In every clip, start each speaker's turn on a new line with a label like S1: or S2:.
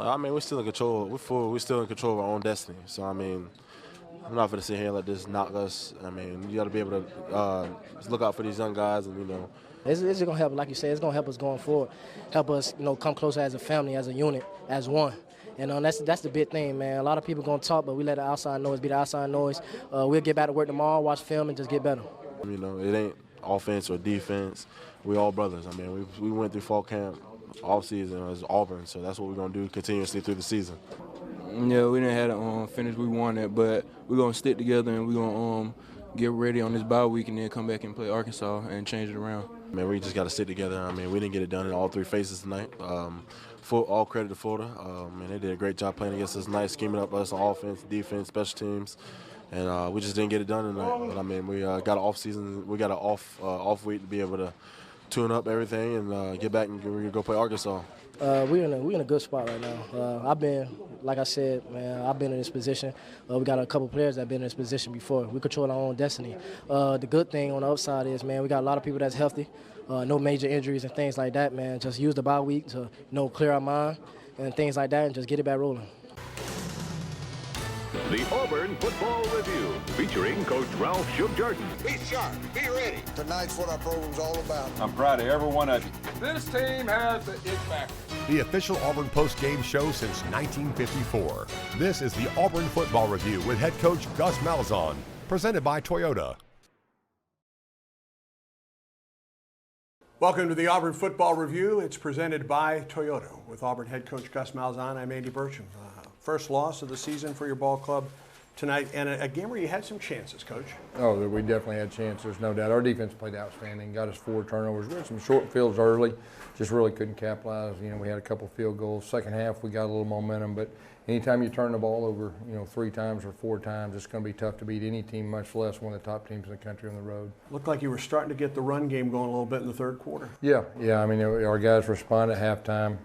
S1: I mean, we're still in control. We're still in control of our own destiny. So, I mean, I'm not going to sit here and let this knock us. I mean, you got to be able to look out for these young guys and,
S2: It's just going to help, like you said, it's going to help us going forward, help us, come closer as a family, as a unit, as one. And that's the big thing, man. A lot of people going to talk, but we let the outside noise be the outside noise. We'll get back to work tomorrow, watch film, and just get better.
S1: It ain't offense or defense. We all brothers. I mean, we went through fall camp all season as Auburn, so that's what we're going to do continuously through the season.
S3: Yeah, we didn't have it finish we wanted, but we're going to stick together and we're going to get ready on this bye week and then come back and play Arkansas and change it around.
S1: Man, we just got to stick together. I mean, we didn't get it done in all three phases tonight. All credit to Florida. They did a great job playing against us tonight, scheming up us on offense, defense, special teams. And we just didn't get it done tonight. But, I mean, we got an off season. We got an off week to be able to tune up everything and get back and go play Arkansas.
S2: We're in a good spot right now. I've been, like I said, man, I've been in this position. We got a couple players that have been in this position before. We control our own destiny. The good thing on the upside is, man, we got a lot of people that's healthy, no major injuries and things like that, man. Just use the bye week to, clear our mind and things like that and just get it back rolling.
S4: The Auburn Football Review, featuring Coach Ralph Shub-Jordan.
S5: Be sharp. Be ready. Tonight's what our program's all about.
S6: I'm proud of every one of you.
S7: This team has the it factor.
S8: The official Auburn post-game show since 1954. This is the Auburn Football Review with head coach Gus Malzahn, presented by Toyota.
S9: Welcome to the Auburn Football Review. It's presented by Toyota. With Auburn head coach Gus Malzahn, I'm Andy Burcham. First loss of the season for your ball club tonight, and a game where you had some chances, Coach.
S10: Oh, we definitely had chances, no doubt. Our defense played outstanding, got us 4 turnovers. We had some short fields early, just really couldn't capitalize. We had a couple field goals. Second half, we got a little momentum, but anytime you turn the ball over, 3 times or 4 times, it's going to be tough to beat any team, much less one of the top teams in the country on the road.
S9: Looked like you were starting to get the run game going a little bit in the third quarter.
S10: Yeah. I mean, our guys responded at halftime.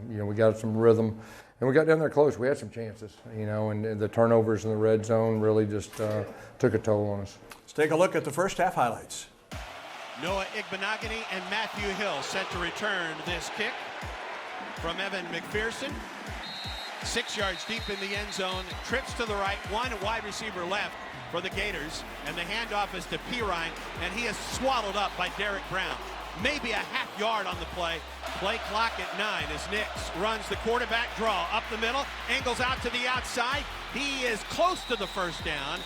S10: We got some rhythm. And we got down there close. We had some chances, and the turnovers in the red zone really just took a toll on us.
S9: Let's take a look at the first half highlights.
S11: Noah Igbenogany and Matthew Hill set to return this kick from Evan McPherson. 6 yards deep in the end zone, trips to the right, one wide receiver left for the Gators, and the handoff is to Pirine, and he is swallowed up by Derek Brown. Maybe a half yard on the play. Play clock at 9 as Nix runs the quarterback draw up the middle, angles out to the outside. He is close to the first down.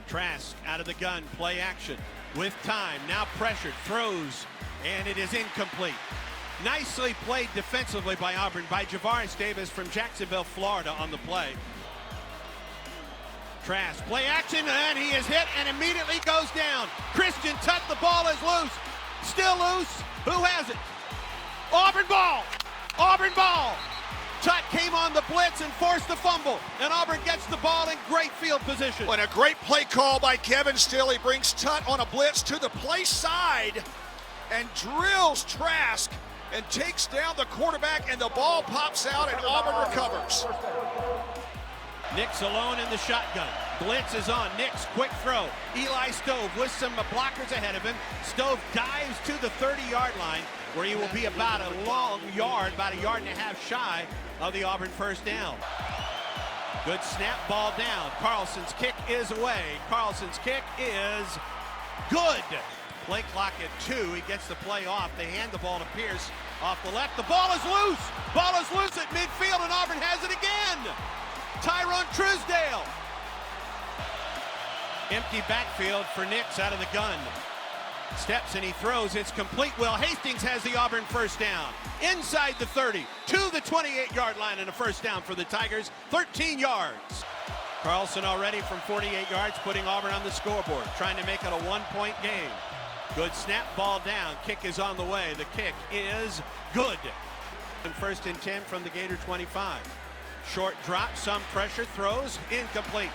S11: Trask out of the gun, play action with time, now pressured, throws, and it is incomplete. Nicely played defensively by Auburn, by Javaris Davis from Jacksonville, Florida on the play. Trask, play action, and he is hit and immediately goes down. Christian Tutt, the ball is loose. Still loose. Who has it? Auburn ball. Auburn ball. Tutt came on the blitz and forced the fumble, and Auburn gets the ball in great field position.
S5: And a great play call by Kevin Still. He brings Tutt on a blitz to the play side and drills Trask and takes down the quarterback, and the ball pops out and Auburn recovers.
S11: Nix alone in the shotgun. Blitz is on. Nix, quick throw. Eli Stove with some blockers ahead of him. Stove dives to the 30-yard line, where he will be about a long yard, about a yard and a half shy of the Auburn first down. Good snap, ball down. Carlson's kick is away. Carlson's kick is good. Play clock at 2. He gets the play off. They hand the ball to Pierce off the left. The ball is loose. Ball is loose at midfield, and Auburn has it again. Tyrone Truesdale. Empty backfield for Nix out of the gun. Steps and he throws. It's complete. Will Hastings has the Auburn first down. Inside the 30 to the 28-yard line, and a first down for the Tigers. 13 yards. Carlson already from 48 yards, putting Auburn on the scoreboard, trying to make it a one-point game. Good snap, ball down. Kick is on the way. The kick is good. And 1st and 10 from the Gator 25. Short drop, some pressure, throws, incomplete.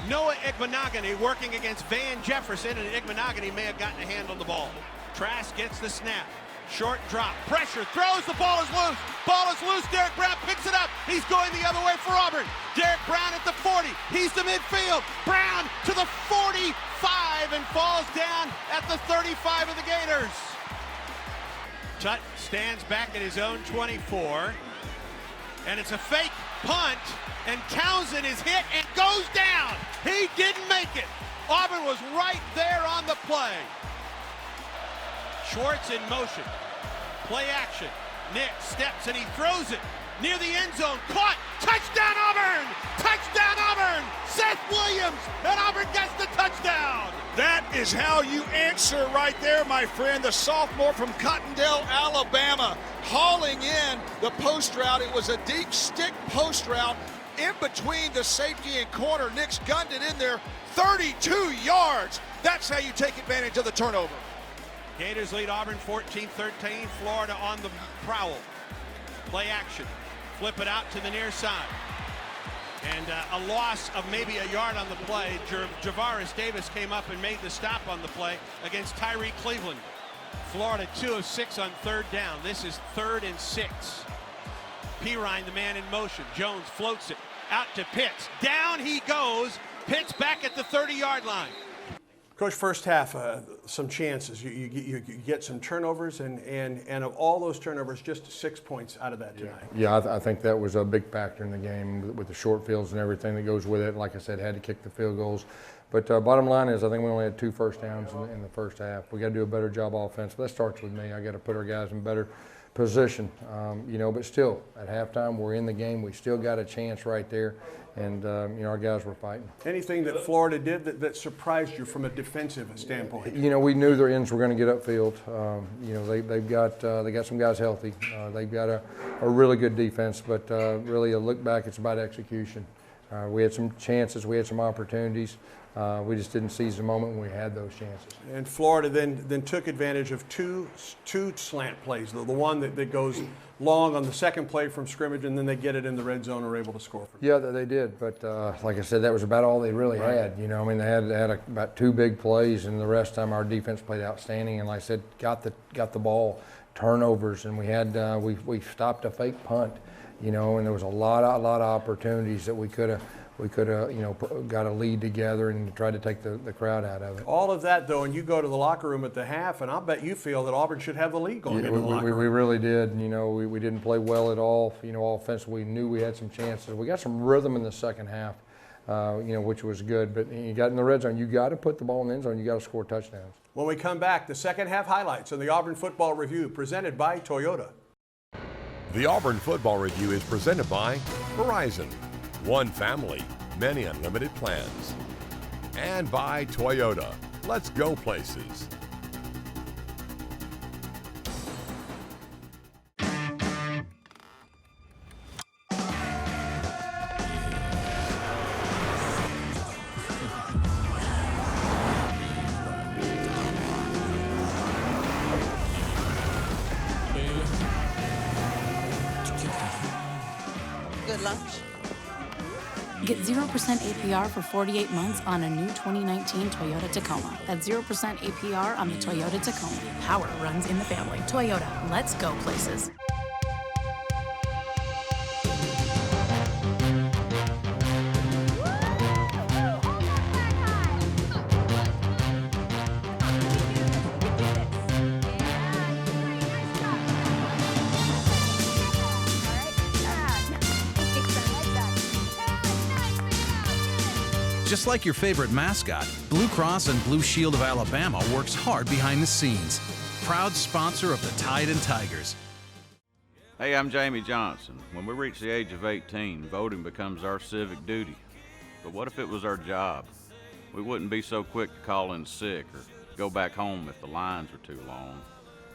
S11: Noah Igbenogany working against Van Jefferson, and Igbenogany may have gotten a hand on the ball. Trask gets the snap. Short drop, pressure, throws, the ball is loose. Ball is loose, Derek Brown picks it up. He's going the other way for Auburn. Derek Brown at the 40, he's to midfield. Brown to the 45 and falls down at the 35 of the Gators. Tutt stands back at his own 24. And it's a fake punt, and Townsend is hit and goes down. He didn't make it. Auburn was right there on the play. Schwartz in motion. Play action. Nick steps and he throws it near the end zone. Caught. Touchdown Auburn! Touchdown Auburn! Seth Williams, and Auburn gets the touchdown.
S5: That is how you answer right there, my friend. The sophomore from Cottondale, Alabama, hauling in the post route. It was a deep stick post route in between the safety and corner. Nick's gunned it in there, 32 yards. That's how you take advantage of the turnover.
S11: Gators lead Auburn 14-13. Florida on the prowl. Play action. Flip it out to the near side. And a loss of maybe a yard on the play. Javaris Davis came up and made the stop on the play against Tyree Cleveland. Florida 2 of 6 on third down. This is 3rd and 6. Pirine, the man in motion. Jones floats it out to Pitts. Down he goes. Pitts back at the 30-yard line.
S9: Coach, first half, some chances. You get some turnovers, and of all those turnovers, just 6 points out of that tonight.
S10: Yeah, I think that was a big factor in the game with the short fields and everything that goes with it. Like I said, had to kick the field goals. But bottom line is, I think we only had 2 first downs in the first half. We got to do a better job offense. That starts with me. I got to put our guys in better position. But still, at halftime, we're in the game. We still got a chance right there. And, our guys were fighting.
S9: Anything that Florida did that surprised you from a defensive standpoint?
S10: We knew their ends were going to get upfield. They've got some guys healthy. They've got a really good defense, but really a look back, it's about execution. We had some chances, we had some opportunities. We just didn't seize the moment when we had those chances.
S9: And Florida then took advantage of two slant plays. The one that goes long on the second play from scrimmage, and then they get it in the red zone and are able to score.
S10: Yeah, they did. But like I said, that was about all they really had. They had about 2 big plays, and the rest of the time our defense played outstanding. And like I said, got the ball, turnovers, and we had we stopped a fake punt. And there was a lot of opportunities that we could have got a lead together and tried to take the crowd out of it.
S9: All of that, though, and you go to the locker room at the half, and I'll bet you feel that Auburn should have the lead going into the locker room.
S10: We really did. We didn't play well at all. Offensively, we knew we had some chances. We got some rhythm in the second half, which was good. But you got in the red zone, you got to put the ball in the end zone. You got to score touchdowns.
S9: When we come back, the second half highlights on the Auburn Football Review, presented by Toyota.
S8: The Auburn Football Review is presented by Verizon. One family, many unlimited plans. And by Toyota. Let's go places.
S6: Good lunch.
S12: Get 0% APR for 48 months on a new 2019 Toyota Tacoma. That's 0% APR on the Toyota Tacoma. Power runs in the family. Toyota, let's go places.
S13: Just like your favorite mascot, Blue Cross and Blue Shield of Alabama works hard behind the scenes. Proud sponsor of the Tide and Tigers.
S14: Hey, I'm Jamie Johnson. When we reach the age of 18, voting becomes our civic duty. But what if it was our job? We wouldn't be so quick to call in sick or go back home if the lines were too long,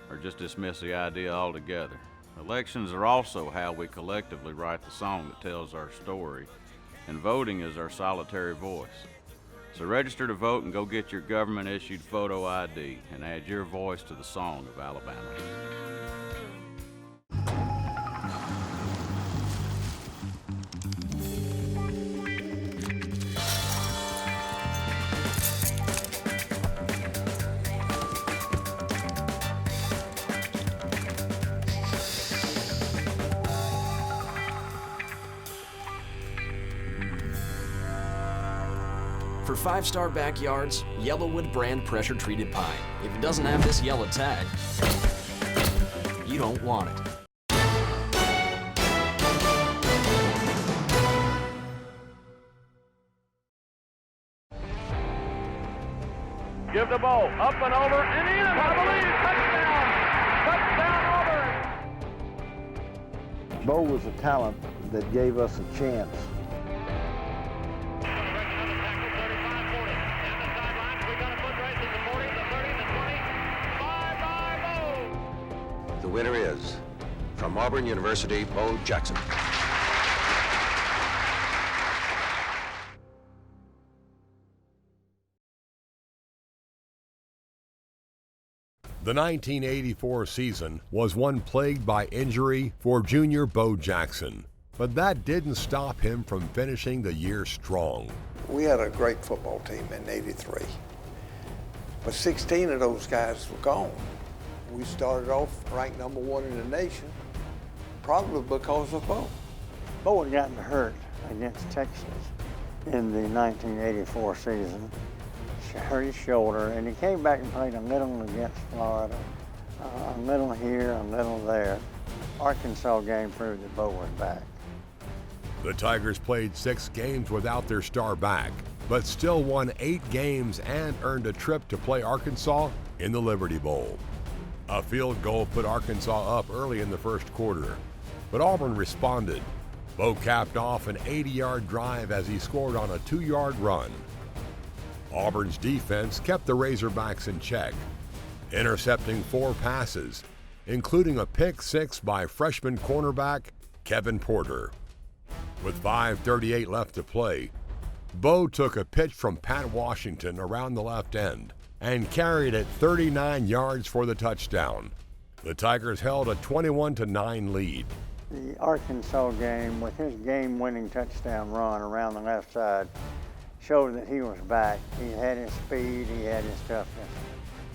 S14: or just dismiss the idea altogether. Elections are also how we collectively write the song that tells our story. And voting is our solitary voice. So register to vote and go get your government-issued photo ID and add your voice to the song of Alabama.
S15: For 5-star backyards, Yellowwood brand pressure treated pine. If it doesn't have this yellow tag, you don't want it.
S4: Give the ball up and over and in. I believe touchdown. Touchdown, Auburn.
S6: Bo was a talent that gave us a chance.
S16: The winner is, from Auburn University, Bo Jackson.
S8: The 1984 season was one plagued by injury for junior Bo Jackson, but that didn't stop him from finishing the year strong.
S17: We had a great football team in '83, but 16 of those guys were gone. We started off ranked #1 in the nation, probably because of Bo.
S6: Bo had gotten hurt against Texas in the 1984 season. Hurt his shoulder, and he came back and played a little against Florida, a little here, a little there. Arkansas game proved that Bo was back.
S8: The Tigers played 6 games without their star back, but still won 8 games and earned a trip to play Arkansas in the Liberty Bowl. A field goal put Arkansas up early in the first quarter, but Auburn responded. Bo capped off an 80-yard drive as he scored on a 2-yard run. Auburn's defense kept the Razorbacks in check, intercepting 4 passes, including a pick 6 by freshman cornerback Kevin Porter. With 5:38 left to play, Bo took a pitch from Pat Washington around the left end and carried it 39 yards for the touchdown. The Tigers held a 21-9 lead.
S6: The Arkansas game, with his game-winning touchdown run around the left side, showed that he was back. He had his speed, he had his toughness.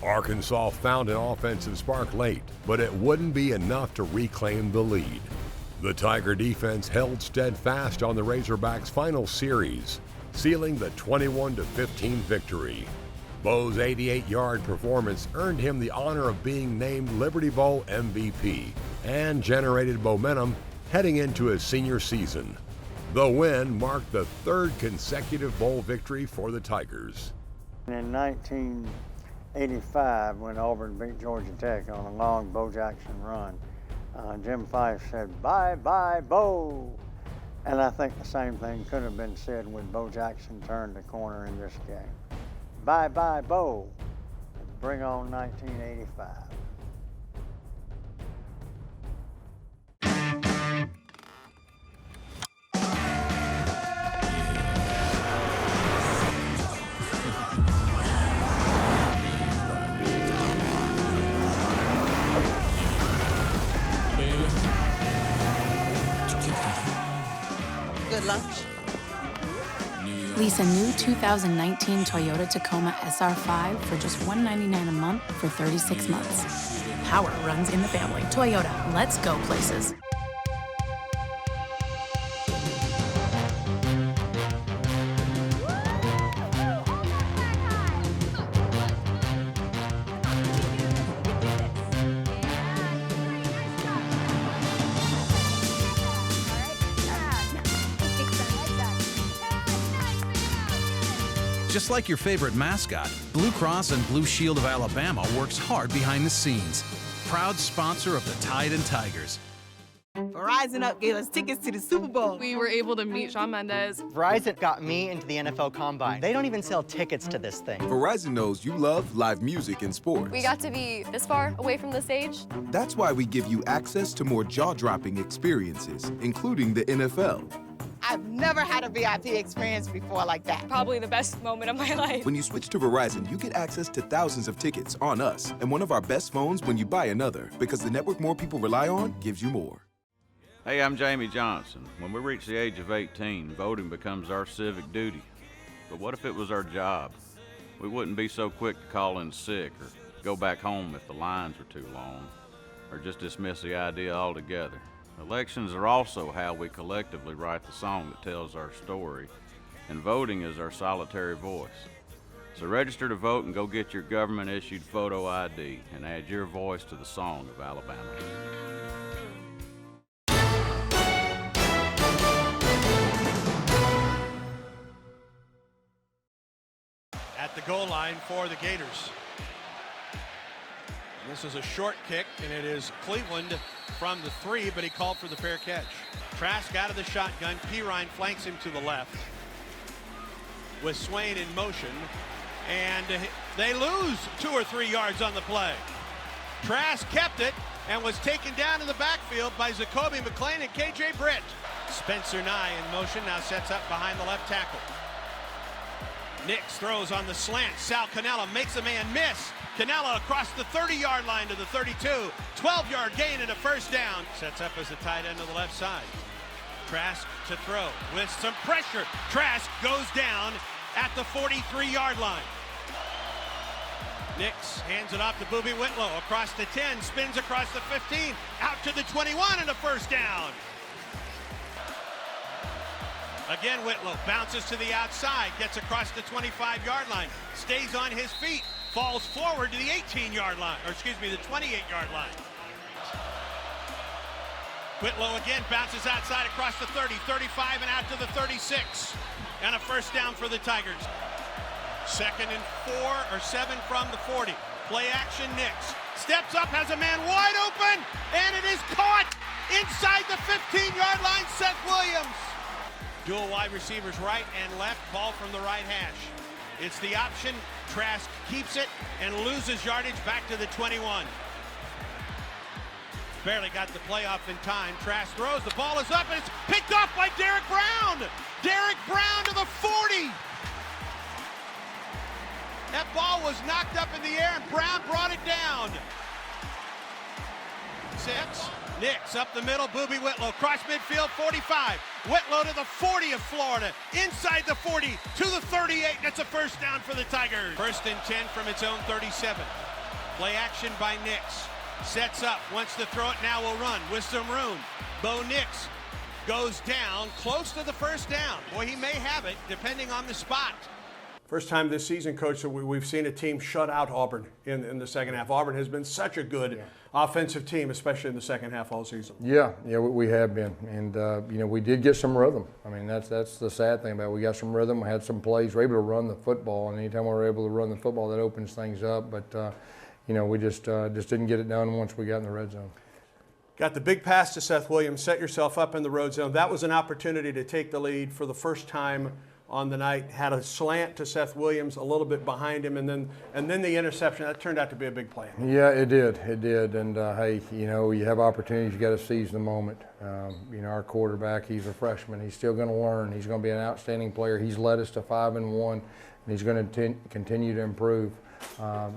S8: Arkansas found an offensive spark late, but it wouldn't be enough to reclaim the lead. The Tiger defense held steadfast on the Razorbacks' final series, sealing the 21-15 victory. Bo's 88-yard performance earned him the honor of being named Liberty Bowl MVP and generated momentum heading into his senior season. The win marked the 3rd consecutive bowl victory for the Tigers.
S6: In 1985, when Auburn beat Georgia Tech on a long Bo Jackson run, Jim Fife said, "Bye, bye, Bo." And I think the same thing could have been said when Bo Jackson turned the corner in this game. Bye, bye, Bo. Bring on 1985.
S12: Good lunch. Lease a new 2019 Toyota Tacoma SR5 for just $199 a month for 36 months. Power runs in the family. Toyota, let's go places.
S13: Just like your favorite mascot, Blue Cross and Blue Shield of Alabama works hard behind the scenes. Proud sponsor of the Tide and Tigers.
S18: Verizon Up gave us tickets to the Super Bowl.
S19: We were able to meet Shawn Mendes.
S20: Verizon got me into the NFL Combine. They don't even sell tickets to this thing.
S21: Verizon knows you love live music and sports.
S19: We got to be this far away from the stage.
S21: That's why we give you access to more jaw-dropping experiences, including the NFL.
S18: I've never had a VIP experience before like that.
S19: Probably the best moment of my life.
S21: When you switch to Verizon, you get access to thousands of tickets on us and one of our best phones when you buy another, because the network more people rely on gives you more.
S14: Hey, I'm Jamie Johnson. When we reach the age of 18, voting becomes our civic duty. But what if it was our job? We wouldn't be so quick to call in sick or go back home if the lines were too long, or just dismiss the idea altogether. Elections are also how we collectively write the song that tells our story, and voting is our solitary voice. So register to vote and go get your government-issued photo ID and add your voice to the song of Alabama.
S11: at the goal line for the Gators. This is a short kick, and it is Cleveland from the 3, but he called for the fair catch. Trask out of the shotgun. Pirine flanks him to the left with Swain in motion, and they lose 2 or 3 yards on the play. Trask kept it and was taken down in the backfield by Zacoby McClain and KJ Britt. Spencer Nye in motion, now sets up behind the left tackle. Nix throws on the slant. Sal Cannella makes a man miss. Cannella across the 30-yard line to the 32. 12-yard gain and a first down. Sets up as the tight end of the left side. Trask to throw with some pressure. Trask goes down at the 43-yard line. Nix hands it off to Boobie Whitlow across the 10, spins across the 15, out to the 21 and a first down. Again, Whitlow bounces to the outside, gets across the 25-yard line, stays on his feet, falls forward to the 18-yard line, or excuse me, the 28-yard line. Whitlow again bounces outside across the 30, 35, and out to the 36. And a first down for the Tigers. 2nd and 4 or 7 from the 40. Play action, Nix. Steps up, has a man wide open, and it is caught inside the 15-yard line, Seth Williams. Dual wide receivers right and left, ball from the right hash. It's the option. Trask keeps it and loses yardage back to the 21. Barely got the play off in time. Trask throws, the ball is up, and it's picked off by Derek Brown. Derek Brown to the 40. That ball was knocked up in the air, and Brown brought it down. Sets. Nix up the middle, Boobie Whitlow, cross midfield, 45. Whitlow to the 40 of Florida, inside the 40 to the 38. That's a first down for the Tigers. 1st and 10 from its own 37. Play action by Nix. Sets up, wants to throw it, now will run with some room. Bo Nix goes down, close to the first down. Boy, he may have it, depending on the spot.
S9: First time this season, Coach, that we've seen a team shut out Auburn in the second half. Auburn has been such a good offensive team, especially in the second half all season.
S10: Yeah, we have been. And, we did get some rhythm. I mean, that's the sad thing about it. We got some rhythm. We had some plays. We were able to run the football. And anytime we're able to run the football, that opens things up. But, we just didn't get it done once we got in the red zone.
S9: Got the big pass to Seth Williams, set yourself up in the road zone. That was an opportunity to take the lead for the first time on the night. Had a slant to Seth Williams a little bit behind him, and then the interception. That turned out to be a big play.
S10: Yeah, it did. And hey, you have opportunities. You got to seize the moment. Our quarterback, he's a freshman. He's still going to learn. He's going to be an outstanding player. He's led us to 5-1, and he's going to continue to improve.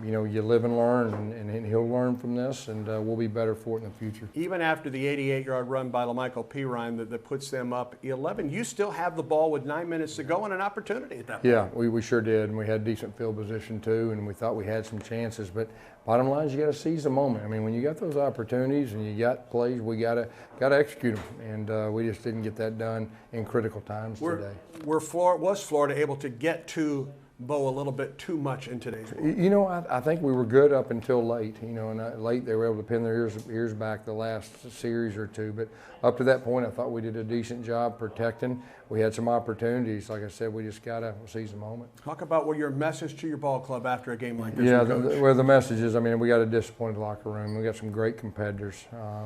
S10: You live and learn, and he'll learn from this, and we'll be better for it in the future.
S9: Even after the 88-yard run by LaMichael Pirine that puts them up 11, you still have the ball with 9 minutes to go and an opportunity at that point.
S10: Yeah, we sure did, and we had decent field position too, and we thought we had some chances. But bottom line is you got to seize the moment. I mean, when you got those opportunities and you got plays, we got to execute them, and we just didn't get that done in critical times today.
S9: Was Florida able to get to Bo a little bit too much in today's game?
S10: I think we were good up until late. And late they were able to pin their ears back the last series or two. But up to that point, I thought we did a decent job protecting. We had some opportunities. Like I said, we just got to seize the moment.
S9: Talk about your message to your ball club after a game like this.
S10: Yeah, the message is, we got a disappointed locker room. We got some great competitors.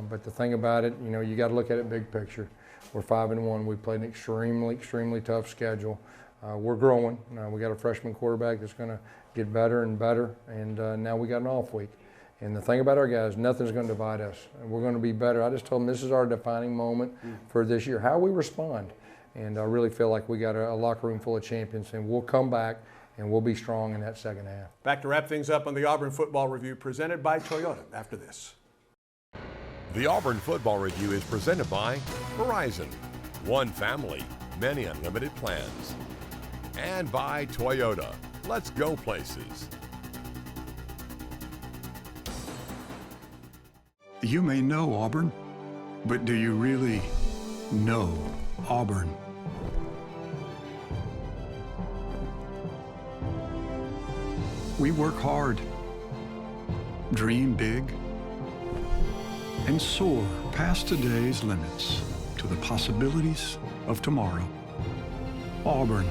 S10: But the thing about it, you got to look at it big picture. We're 5-1. We played an extremely tough schedule. We're growing. We got a freshman quarterback that's going to get better and better, and now we got an off week. And the thing about our guys, nothing's going to divide us. We're going to be better. I just told them this is our defining moment for this year, how we respond. And I really feel like we got a locker room full of champions, and we'll come back, and we'll be strong in that second half.
S9: Back to wrap things up on the Auburn Football Review, presented by Toyota after this.
S8: The Auburn Football Review is presented by Verizon. One family, many unlimited plans. And by Toyota. Let's go places.
S3: You may know Auburn, but do you really know Auburn? We work hard, dream big, and soar past today's limits to the possibilities of tomorrow. Auburn.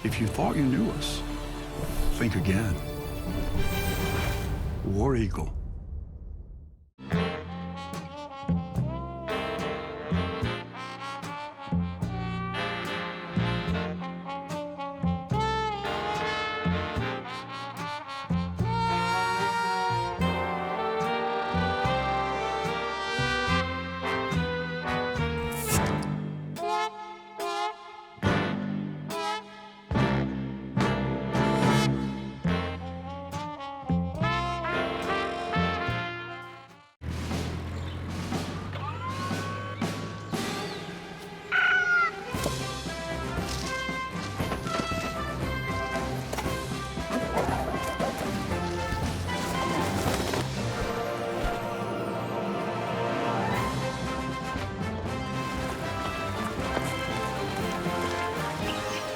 S3: If you thought you knew us, think again. War Eagle.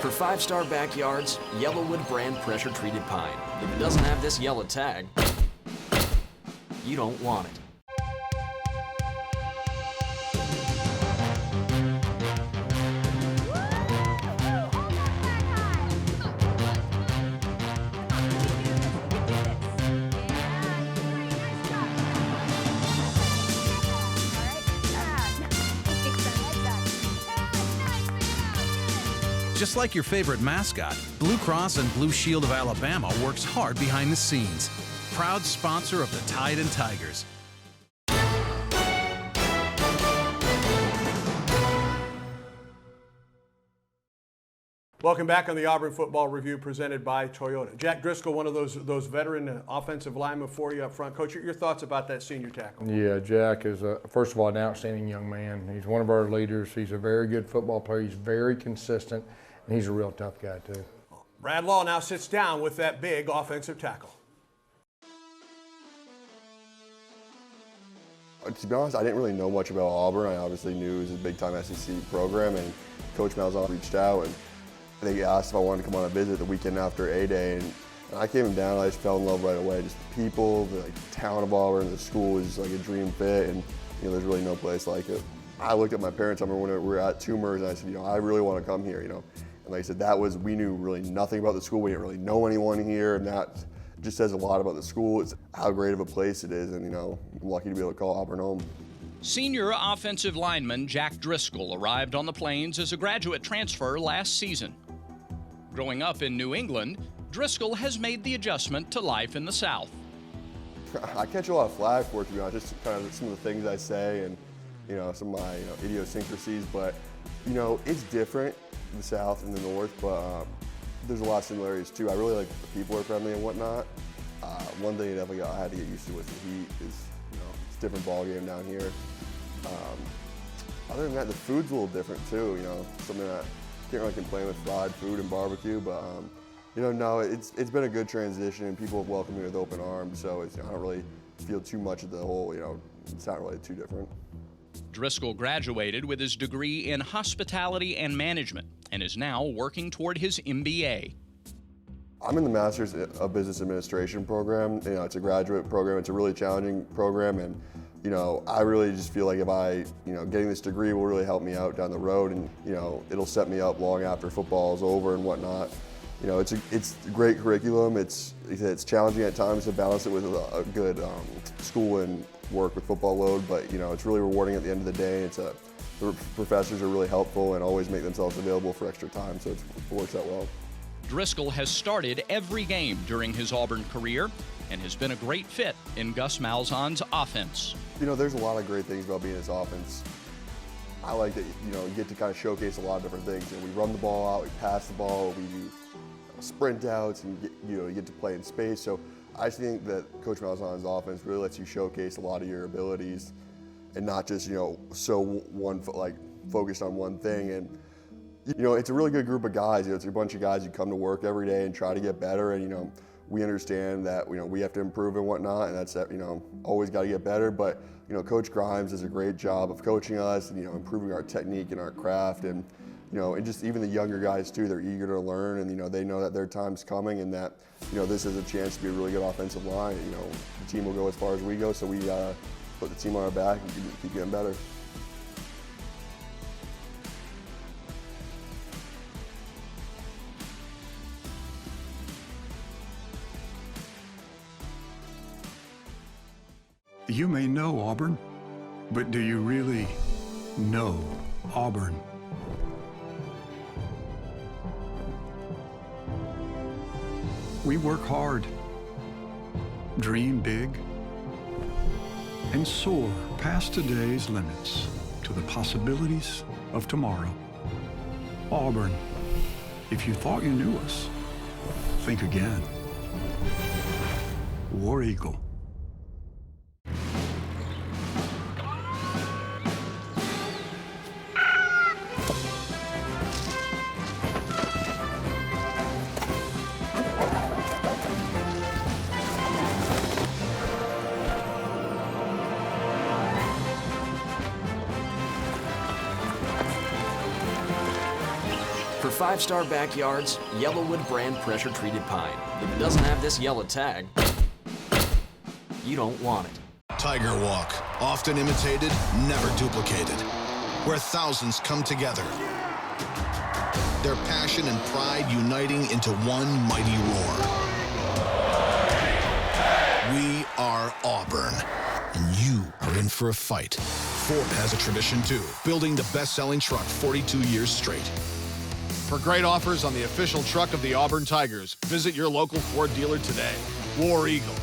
S15: For 5-star backyards, Yellowwood brand pressure treated pine. If it doesn't have this yellow tag, you don't want it.
S13: Just like your favorite mascot, Blue Cross and Blue Shield of Alabama works hard behind the scenes. Proud sponsor of the Tide and Tigers.
S9: Welcome back on the Auburn Football Review presented by Toyota. Jack Driscoll, one of those veteran offensive linemen for you up front. Coach, your thoughts about that senior tackle?
S10: Yeah, Jack is, first of all, an outstanding young man. He's one of our leaders. He's a very good football player. He's very consistent, and he's a real tough guy, too.
S9: Brad Law now sits down with that big offensive tackle.
S1: To be honest, I didn't really know much about Auburn. I obviously knew it was a big-time SEC program, and Coach Malzahn reached out, and they asked if I wanted to come on a visit the weekend after A-Day, and I came down, I just fell in love right away. Just the people, the town of Auburn, the school was like a dream fit, and there's really no place like it. I looked at my parents, I remember when we were at Tumors, and I said, I really want to come here, And like I said, we knew really nothing about the school. We didn't really know anyone here, and that just says a lot about the school. It's how great of a place it is, and I'm lucky to be able to call Auburn home.
S22: Senior offensive lineman Jack Driscoll arrived on the Plains as a graduate transfer last season. Growing up in New England, Driscoll has made the adjustment to life in the South.
S1: I catch a lot of flack for it, to be honest, just kind of some of the things I say and some of my idiosyncrasies, but it's different in the South and the North, but there's a lot of similarities too. I really like the people are friendly and whatnot. One thing I had to get used to with the heat is it's a different ball game down here. Other than that, the food's a little different too. Something that can't really complain with fried food and barbecue, but no, it's been a good transition, and people have welcomed me with open arms. So I don't really feel too much of the whole. It's not really too different.
S22: Driscoll graduated with his degree in hospitality and management and is now working toward his MBA.
S1: I'm in the Master's of Business Administration program. It's a graduate program. It's a really challenging program, and I really just feel like if I, getting this degree will really help me out down the road, and it'll set me up long after football is over and whatnot. It's a great curriculum. It's challenging at times to balance it with a good school and work with football load, but it's really rewarding at the end of the day. The professors are really helpful and always make themselves available for extra time, so it works out well.
S22: Driscoll has started every game during his Auburn career and has been a great fit in Gus Malzahn's offense.
S1: There's a lot of great things about being in his offense. I like that, you get to kind of showcase a lot of different things. We run the ball out, we pass the ball, we do sprint outs, and you get to play in space. So I just think that Coach Malzahn's offense really lets you showcase a lot of your abilities and not just, focused on one thing. And, it's a really good group of guys. It's a bunch of guys who come to work every day and try to get better. And, we understand that, we have to improve and whatnot, and that's, always got to get better. But, Coach Grimes does a great job of coaching us and, improving our technique and our craft. And, and just even the younger guys too, they're eager to learn, and, they know that their time's coming and that, this is a chance to be a really good offensive line. The team will go as far as we go, so we put the team on our back and keep getting better.
S3: You may know Auburn, but do you really know Auburn? We work hard, dream big, and soar past today's limits to the possibilities of tomorrow. Auburn, if you thought you knew us, think again. War Eagle.
S15: For five-star backyards, Yellowwood brand pressure-treated pine. If it doesn't have this yellow tag, you don't want it.
S2: Tiger Walk, often imitated, never duplicated. Where thousands come together. Their passion and pride uniting into one mighty roar. We are Auburn, and you are in for a fight. Ford has a tradition too, building the best-selling truck 42 years straight. For great offers on the official truck of the Auburn Tigers, visit your local Ford dealer today. War Eagle.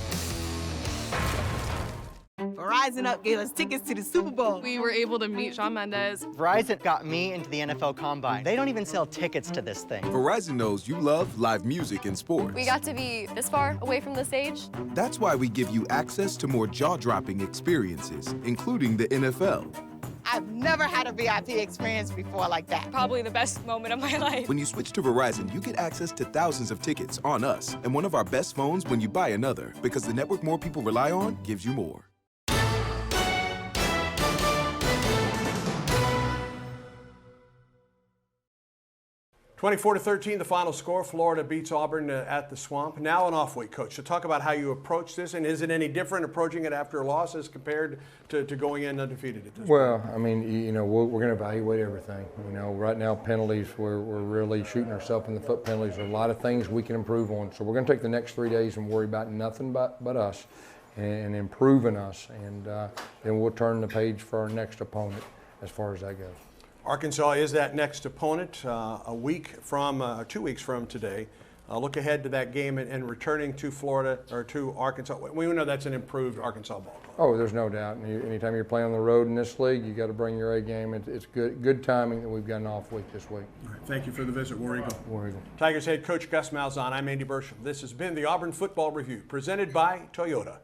S18: Verizon Up gave us tickets to the Super Bowl.
S19: We were able to meet Shawn Mendes.
S20: Verizon got me into the NFL Combine. They don't even sell tickets to this thing.
S21: Verizon knows you love live music and sports.
S19: We got to be this far away from the stage.
S21: That's why we give you access to more jaw-dropping experiences, including the NFL.
S18: I've never had a VIP experience before like that.
S19: Probably the best moment of my life.
S21: When you switch to Verizon, you get access to thousands of tickets on us and one of our best phones when you buy another, because the network more people rely on gives you more.
S9: 24-13, the final score. Florida beats Auburn at the Swamp. Now an off week, Coach. So talk about how you approach this, and is it any different approaching it after a loss as compared to going in undefeated at this
S10: point? I mean, you know, we're going to evaluate everything. You know, right now penalties, we're really shooting ourselves in the foot. Penalties, there are a lot of things we can improve on. So we're going to take the next 3 days and worry about nothing but us and improving us, and then we'll turn the page for our next opponent as far as that goes.
S9: Arkansas is that next opponent a week from, 2 weeks from today. Look ahead to that game and returning to Florida or to Arkansas. We know that's an improved Arkansas ball club.
S10: Oh, there's no doubt. Anytime you're playing on the road in this league, you got to bring your A game. It's good timing that we've got an off week this week.
S9: All right, thank you for the visit, War Eagle.
S10: War Eagle.
S9: Tigers head coach Gus Malzahn. I'm Andy Burcham. This has been the Auburn Football Review, presented by Toyota.